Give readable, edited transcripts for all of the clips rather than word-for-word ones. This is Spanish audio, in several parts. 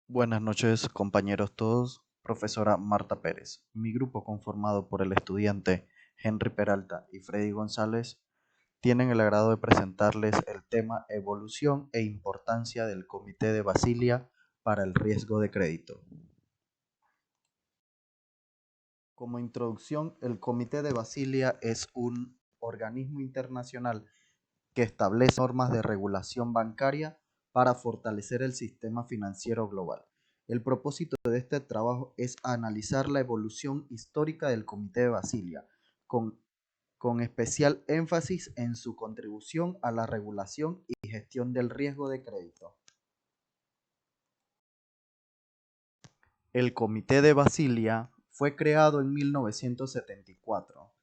Buenas noches, compañeros todos. Profesora Marta Pérez. Mi grupo, conformado por el estudiante Henry Peralta y Freddy González, tienen el agrado de presentarles el tema Evolución e importancia del Comité de Basilea para el riesgo de crédito. Como introducción, el Comité de Basilea es un organismo internacional que establece normas de regulación bancaria para fortalecer el sistema financiero global. El propósito de este trabajo es analizar la evolución histórica del Comité de Basilea, con, con especial énfasis en su contribución a la regulación y gestión del riesgo de crédito. El Comité de Basilea fue creado en 1974.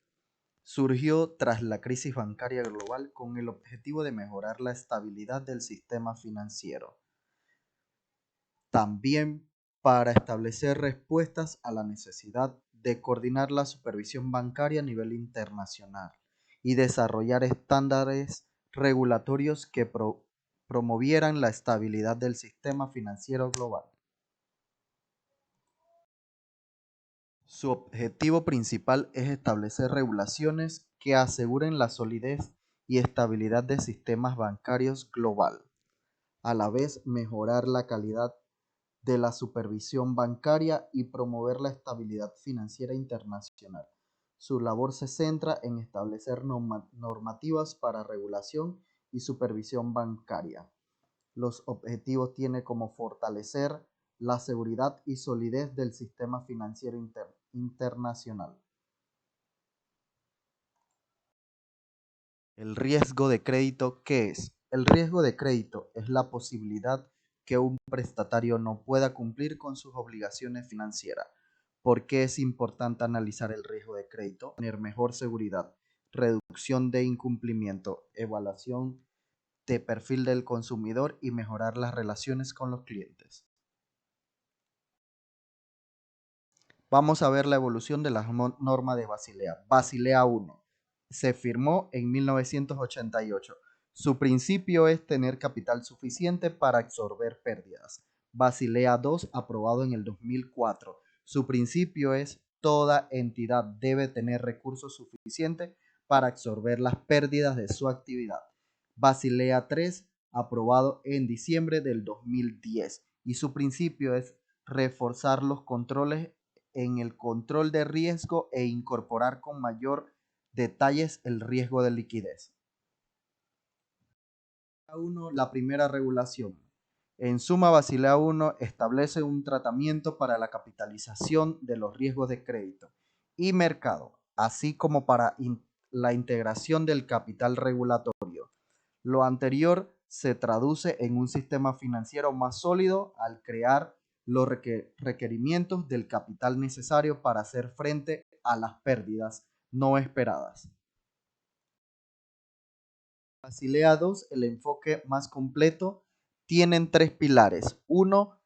Surgió tras la crisis bancaria global con el objetivo de mejorar la estabilidad del sistema financiero. También para establecer respuestas a la necesidad de coordinar la supervisión bancaria a nivel internacional y desarrollar estándares regulatorios que promovieran la estabilidad del sistema financiero global. Su objetivo principal es establecer regulaciones que aseguren la solidez y estabilidad de sistemas bancarios global, a la vez mejorar la calidad de la supervisión bancaria y promover la estabilidad financiera internacional. Su labor se centra en establecer normativas para regulación y supervisión bancaria. Los objetivos tienen como fortalecer la seguridad y solidez del sistema financiero internacional. El riesgo de crédito, ¿qué es? El riesgo de crédito es la posibilidad que un prestatario no pueda cumplir con sus obligaciones financieras. ¿Por qué es importante analizar el riesgo de crédito? Tener mejor seguridad, reducción de incumplimiento, evaluación de perfil del consumidor y mejorar las relaciones con los clientes. Vamos a ver la evolución de las normas de Basilea. Basilea I se firmó en 1988. Su principio es tener capital suficiente para absorber pérdidas. Basilea II, aprobado en el 2004. Su principio es toda entidad debe tener recursos suficientes para absorber las pérdidas de su actividad. Basilea III, aprobado en diciembre del 2010. Y su principio es reforzar los controles en el control de riesgo e incorporar con mayor detalles el riesgo de liquidez. 1. La primera regulación. En suma, Basilea I establece un tratamiento para la capitalización de los riesgos de crédito y mercado, así como para la integración del capital regulatorio. Lo anterior se traduce en un sistema financiero más sólido al crear los requerimientos del capital necesario para hacer frente a las pérdidas no esperadas. Basilea II, el enfoque más completo, tienen tres pilares. Uno,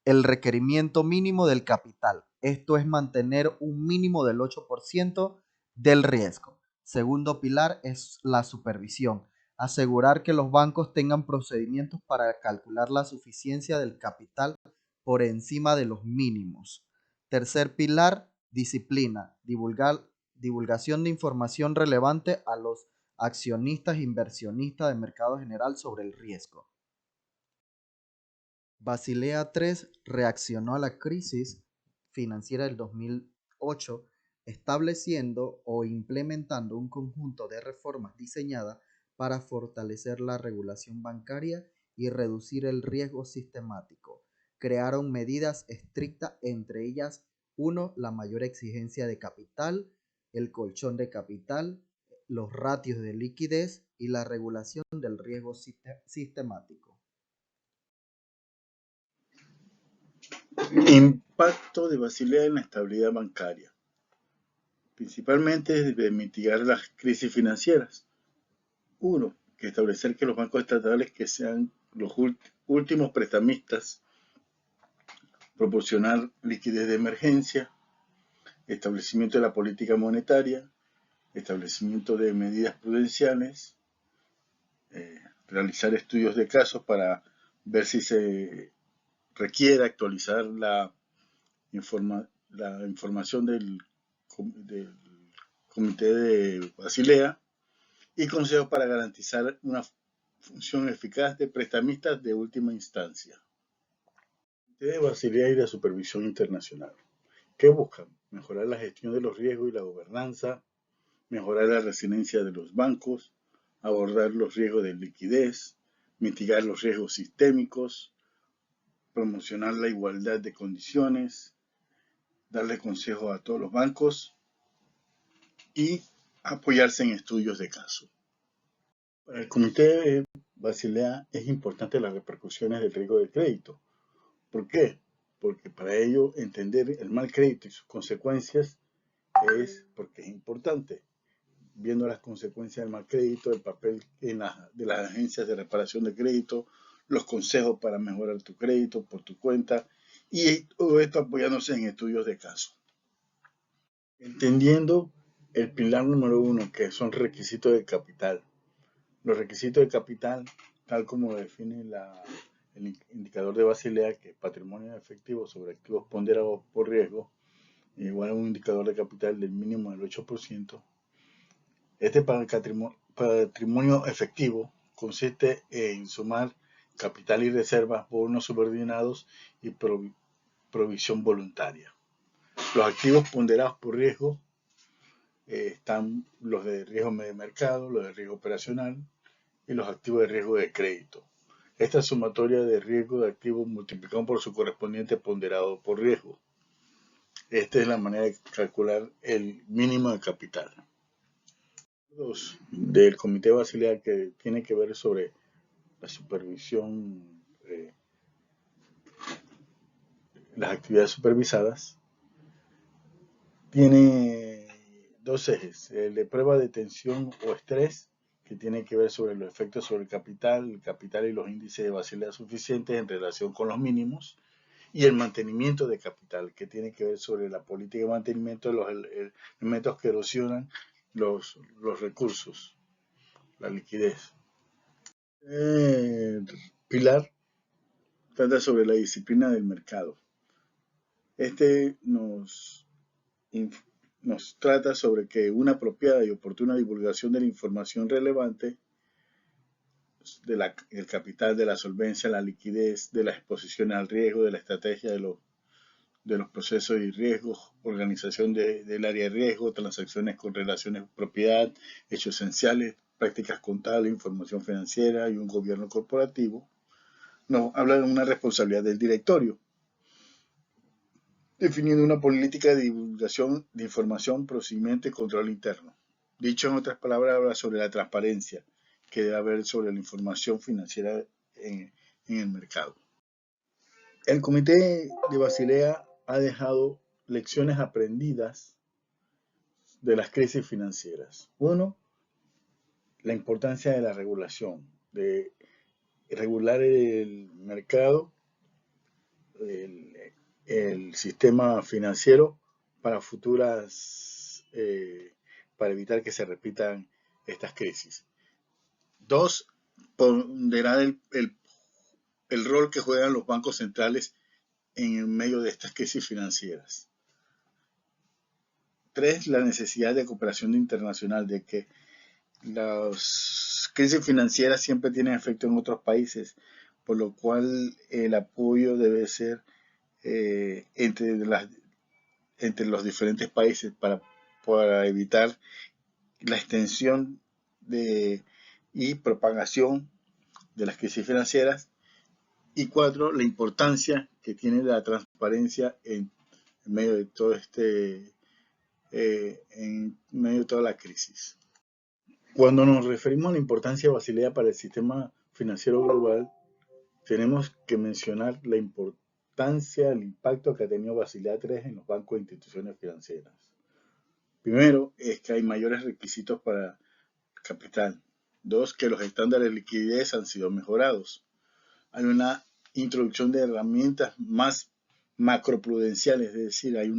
el requerimiento mínimo del capital. Esto es mantener un mínimo del 8% del riesgo. Segundo pilar es la supervisión. Asegurar que los bancos tengan procedimientos para calcular la suficiencia del capital por encima de los mínimos. Tercer pilar, disciplina. Divulgación de información relevante a los accionistas e inversionistas del mercado general sobre el riesgo. Basilea III reaccionó a la crisis financiera del 2008, estableciendo o implementando un conjunto de reformas diseñadas para fortalecer la regulación bancaria y reducir el riesgo sistemático. Crearon medidas estrictas, entre ellas, 1. La mayor exigencia de capital, el colchón de capital, los ratios de liquidez y la regulación del riesgo sistemático. Impacto de Basilea en la estabilidad bancaria, principalmente de mitigar las crisis financieras. 1. Que establecer que los bancos estatales que sean los últimos prestamistas, proporcionar liquidez de emergencia, establecimiento de la política monetaria, establecimiento de medidas prudenciales, realizar estudios de casos para ver si se requiere actualizar la información del Comité de Basilea y consejos para garantizar una función eficaz de prestamistas de última instancia. Comité de Basilea y de Supervisión Internacional. ¿Qué buscan? Mejorar la gestión de los riesgos y la gobernanza, mejorar la resiliencia de los bancos, abordar los riesgos de liquidez, mitigar los riesgos sistémicos, promocionar la igualdad de condiciones, darle consejo a todos los bancos y apoyarse en estudios de caso. Para el Comité de Basilea es importante las repercusiones del riesgo del crédito. ¿Por qué? Porque para ello entender el mal crédito y sus consecuencias es porque es importante. Viendo las consecuencias del mal crédito, el papel de las agencias de reparación de crédito, los consejos para mejorar tu crédito por tu cuenta y todo esto apoyándose en estudios de caso. Entendiendo el pilar número 1, que son requisitos de capital. Los requisitos de capital, tal como lo define el indicador de Basilea, que es patrimonio efectivo sobre activos ponderados por riesgo, igual a un indicador de capital del mínimo del 8%. Este patrimonio efectivo consiste en sumar capital y reservas, bonos subordinados y provisión voluntaria. Los activos ponderados por riesgo están los de riesgo de mercado, los de riesgo operacional y los activos de riesgo de crédito. Esta sumatoria de riesgo de activos multiplicado por su correspondiente ponderado por riesgo. Esta es la manera de calcular el mínimo de capital. Del Comité Basilea, que tiene que ver sobre la supervisión, las actividades supervisadas, tiene dos ejes: el de prueba de tensión o estrés, que tiene que ver sobre los efectos sobre el capital y los índices de Basilea suficientes en relación con los mínimos, y el mantenimiento de capital, que tiene que ver sobre la política de mantenimiento de los elementos que erosionan los recursos, la liquidez. Pilar trata sobre la disciplina del mercado. Este nos trata sobre que una apropiada y oportuna divulgación de la información relevante del capital, de la solvencia, la liquidez, de las exposiciones al riesgo, de la estrategia de los procesos y riesgos, organización del área de riesgo, transacciones con relaciones de propiedad, hechos esenciales, prácticas contables, información financiera y un gobierno corporativo. Nos habla de una responsabilidad del directorio, definiendo una política de divulgación de información, procedimiento y control interno. Dicho en otras palabras, habla sobre la transparencia que debe haber sobre la información financiera en el mercado. El Comité de Basilea ha dejado lecciones aprendidas de las crisis financieras. Uno, la importancia de la regulación, de regular el mercado, el sistema financiero para para evitar que se repitan estas crisis. Dos, ponderar el rol que juegan los bancos centrales en el medio de estas crisis financieras. Tres, la necesidad de cooperación internacional, de que las crisis financieras siempre tienen efecto en otros países, por lo cual el apoyo debe ser entre los diferentes países para evitar la extensión y propagación de las crisis financieras. Y cuatro, la importancia que tiene la transparencia en medio de todo en medio de toda la crisis. Cuando nos referimos a la importancia de Basilea para el sistema financiero global, tenemos que mencionar la importancia, el impacto que ha tenido Basilea III en los bancos e instituciones financieras. Primero, es que hay mayores requisitos para capital. Dos, que los estándares de liquidez han sido mejorados. Hay una introducción de herramientas más macroprudenciales, es decir, hay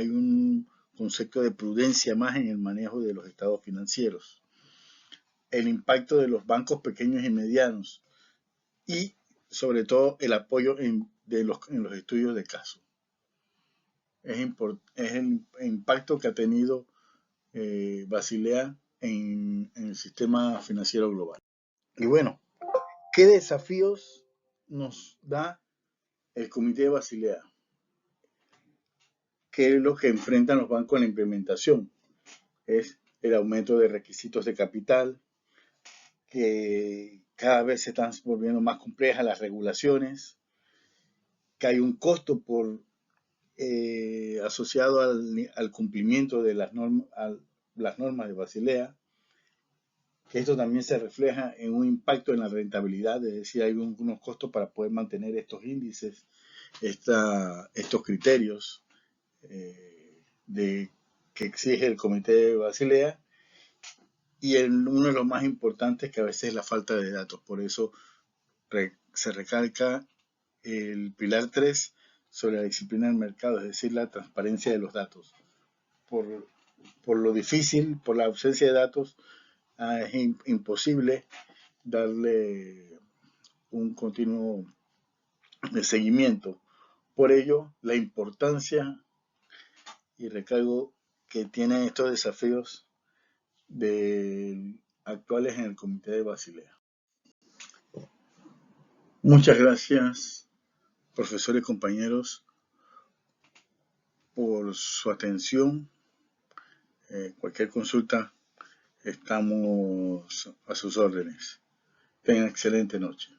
un concepto de prudencia más en el manejo de los estados financieros. El impacto de los bancos pequeños y medianos y sobre todo el apoyo en en los estudios de caso. Es el impacto que ha tenido Basilea en el sistema financiero global. Y bueno, ¿qué desafíos nos da el Comité de Basilea? ¿Qué es lo que enfrentan los bancos en la implementación? Es el aumento de requisitos de capital, que cada vez se están volviendo más complejas las regulaciones, que hay un costo asociado al cumplimiento de las normas de Basilea, que esto también se refleja en un impacto en la rentabilidad, es decir, hay unos costos para poder mantener estos índices, estos criterios que exige el Comité de Basilea, y uno de los más importantes que a veces es la falta de datos. Por eso se recalca el pilar 3 sobre la disciplina del mercado, es decir, la transparencia de los datos. Por lo difícil, por la ausencia de datos, es imposible darle un continuo de seguimiento. Por ello, la importancia y recalco que tienen estos desafíos actuales en el Comité de Basilea. Muchas gracias, profesores y compañeros, por su atención. Cualquier consulta, estamos a sus órdenes. Tengan excelente noche.